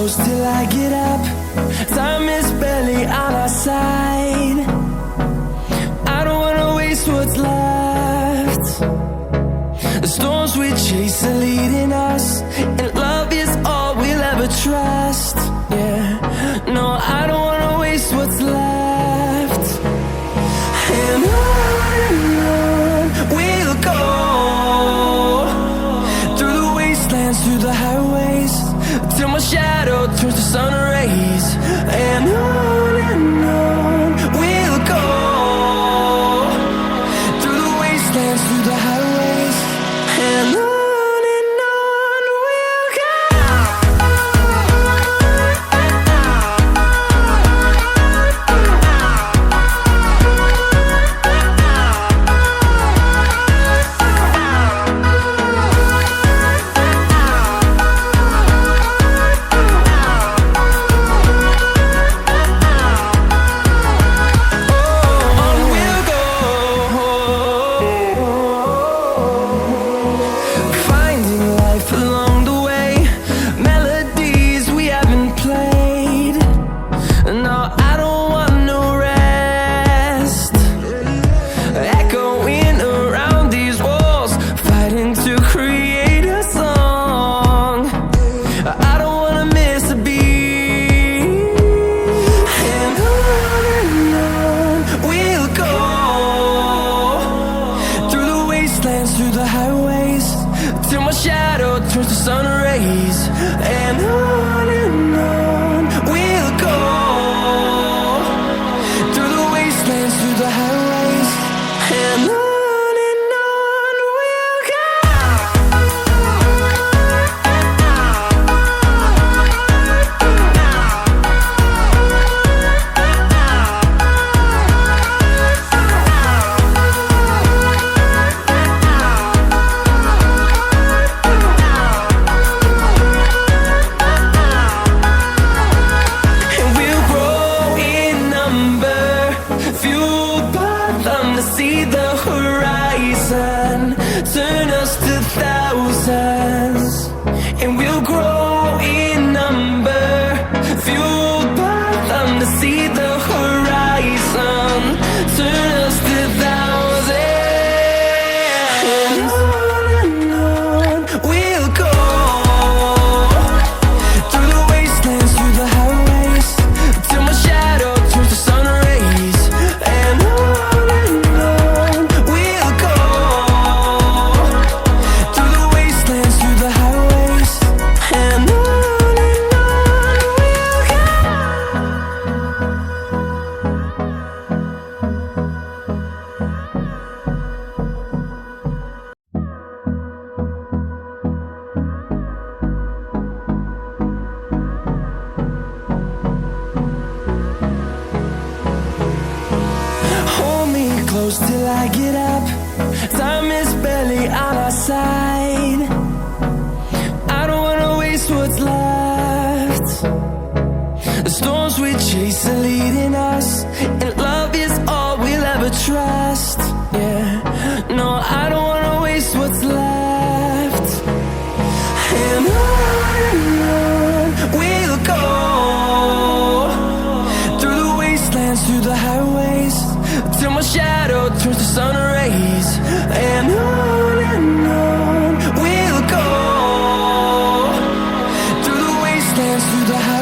close till I get up. Time is barely on our side. I don't wanna waste what's left. The storms we chase are leading us, and love is all we'll ever trust. Yeah, no, I don't wanna waste what's left. And on we'll go, through the wastelands, through the highways, till my shadow turns to sun rays. And on we'll go, through the wastelands, through the highways, and on we'll go. Through the highways, till my shadow turns to sun rays. And on we'll go, through the wastelands, through the highways, and on we'll go. See the horizon, turn us to thousands, and we'll grow in number, fueled by them. To see the horizon, turn us to thousands, and on we'll go, through the wastelands, through the highways, till my shadow turns to sun rays. And close till I get up. Time is barely on our side. I don't wanna waste what's left. The storms we chase are leading us, and love is all we'll ever trust. Yeah, no, I don't wanna waste what's left. And on we'll go, through the wastelands, through the highways, till my shadow turns to sun rays. And on we'll go, through the wastelands, through the highways.